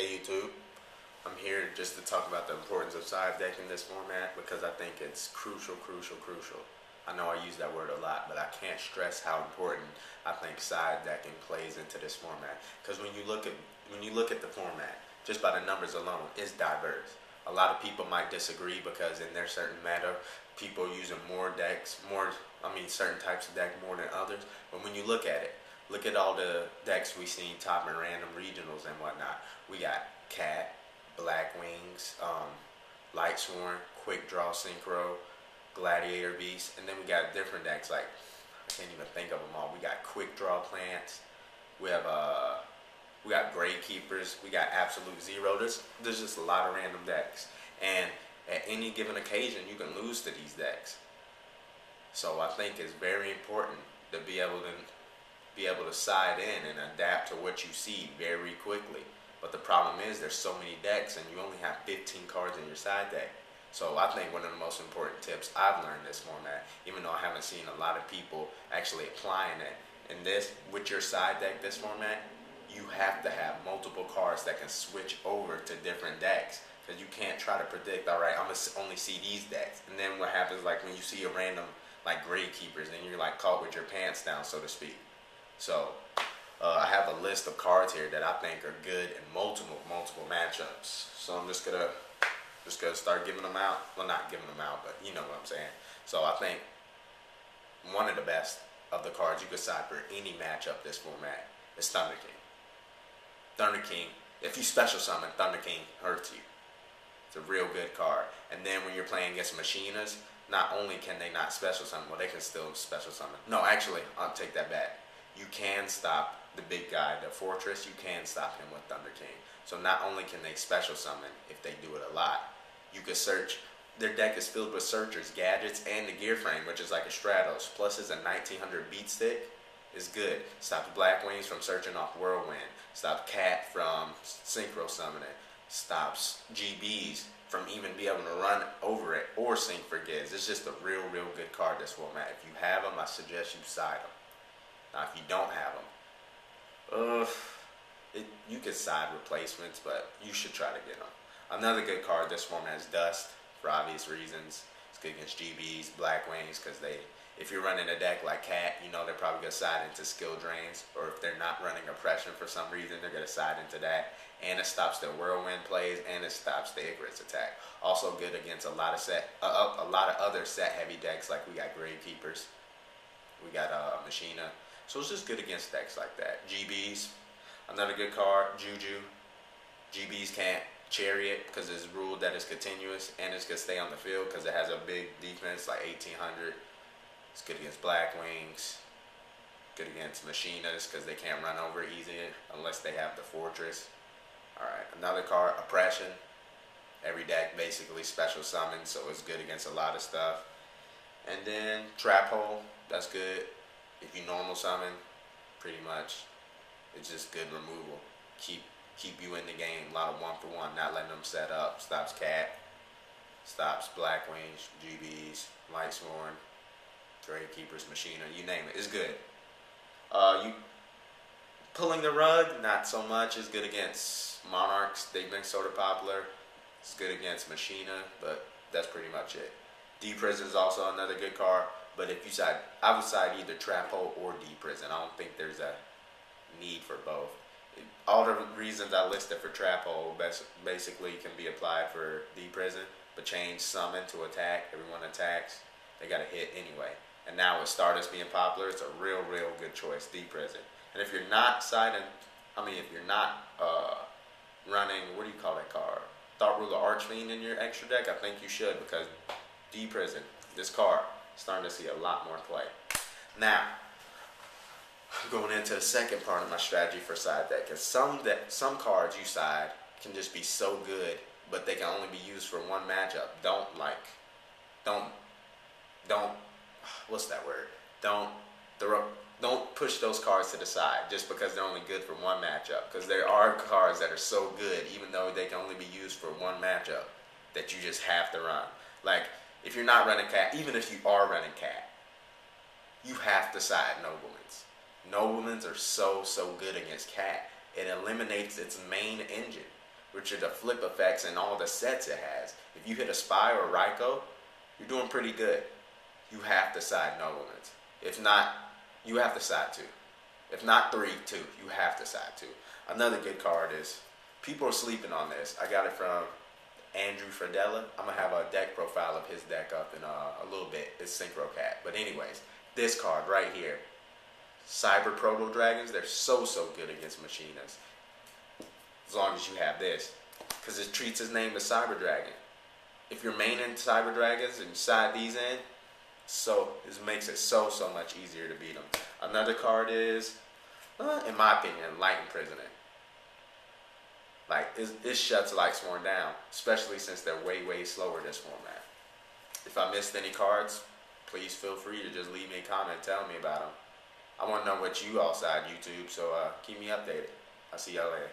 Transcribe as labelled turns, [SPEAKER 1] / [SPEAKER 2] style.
[SPEAKER 1] Hey YouTube, I'm here just to talk about the importance of side decking this format because I think it's crucial. I know I use that word a lot, but I can't stress how important I think side decking plays into this format. Because when you look at the format, just by the numbers alone, it's diverse. A lot of people might disagree because in their certain meta, people using more decks, certain types of deck more than others. But when you look at it, look at all the decks we seen top in random regionals and whatnot. We got Cat, Black Wings, Light Sworn, Quick Draw Synchro, Gladiator Beast, and then we got different decks like I can't even think of them all. We got Quick Draw Plants. We got Grave Keepers. We got Absolute Zero. There's just a lot of random decks, and at any given occasion, you can lose to these decks. So I think it's very important to be able to side in and adapt to what you see very quickly. But the problem is there's so many decks and you only have 15 cards in your side deck. So I think one of the most important tips I've learned this format, even though I haven't seen a lot of people actually applying it, in this, with your side deck this format, you have to have multiple cards that can switch over to different decks. Because you can't try to predict, alright, I'm going to only see these decks. And then what happens like when you see a random like Grave Keepers, then you're like caught with your pants down, so to speak. So I have a list of cards here that I think are good in multiple matchups. So I'm just gonna start giving them out. Well, not giving them out, but you know what I'm saying. So I think one of the best of the cards you could side for any matchup this format is Thunder King. Thunder King, if you special summon, Thunder King hurts you. It's a real good card. And then when you're playing against Machinas, not only can they not special summon, well, they can still special summon. No, actually, I'll take that back. You can stop the big guy, the Fortress, you can stop him with Thunder King. So not only can they special summon if they do it a lot, you can search. Their deck is filled with searchers, gadgets, and the gear frame, which is like a Stratos. Plus is a 1900 beat stick. Is good. Stops Black Wings from searching off Whirlwind. Stops Cat from synchro summoning. Stops GBs from even be able to run over it or sync for Giz. It's just a real good card this format. If you have them, I suggest you side them. Now, if you don't have them, you could side replacements, but you should try to get them. Another good card this format is Dust, for obvious reasons. It's good against GBs, Black Wings, because if you're running a deck like Cat, you know they're probably going to side into skill drains, or if they're not running oppression for some reason, they're going to side into that. And it stops their Whirlwind plays, and it stops the Icarus attack. Also good against a lot of other set-heavy decks, like we got Grave Keepers, we got Machina. So it's just good against decks like that. GBs, another good card, Juju. GBs can't Chariot because it's ruled that it's continuous, and it's going to stay on the field because it has a big defense like 1800. It's good against Black Wings. Good against Machinas because they can't run over easy unless they have the Fortress. Alright, another card, Oppression. Every deck basically special summons, so it's good against a lot of stuff. And then Trap Hole, that's good. If you normal summon, pretty much, it's just good removal. Keep you in the game. A lot of 1-for-1, not letting them set up. Stops Cat, stops Black Wings, GBs, Light Sworn, Grave Keepers, Machina, you name it. It's good. You pulling the rug, not so much. It's good against Monarchs. They've been sort of popular. It's good against Machina, but that's pretty much it. D-Prison is also another good card. But if you side, I would side either Trap Hole or D-Prison. I don't think there's a need for both. All the reasons I listed for Trap Hole basically can be applied for D-Prison, but change summon to attack. Everyone attacks. They got to hit anyway. And now with Stardust being popular, it's a real good choice, D-Prison. And if you're not if you're not running, what do you call that card? Thought Ruler Archfiend in your extra deck, I think you should, because D-Prison, this card, starting to see a lot more play. Now, going into the second part of my strategy for side deck, is some cards you side can just be so good, but they can only be used for one matchup. Don't push those cards to the side just because they're only good for one matchup. Because there are cards that are so good, even though they can only be used for one matchup, that you just have to run. Like, if you're not running Cat, even if you are running Cat, you have to side Noblemans. Noblemans are so good against Cat. It eliminates its main engine. which are the flip effects and all the sets it has. If you hit a Spy or a YGO, you're doing pretty good. You have to side noblements. If not, you have to side 2. If not 3, 2. You have to side 2. Another good card is, people are sleeping on this. I got it from Andrew Fradella. I'm going to have a deck profile of his deck up in a little bit. It's Synchro Cat. But anyways, this card right here. Cyber Proto Dragons, they're so good against Machinas. As long as you have this. Because it treats his name as Cyber Dragon. If you're maining Cyber Dragons and you side these in, it makes it so much easier to beat them. Another card is, in my opinion, Light Imprisoning. Like, it shuts Lightsworn down, especially since they're way slower this format. If I missed any cards, please feel free to just leave me a comment and tell me about them. I want to know what you all side YouTube, so keep me updated. I'll see y'all later.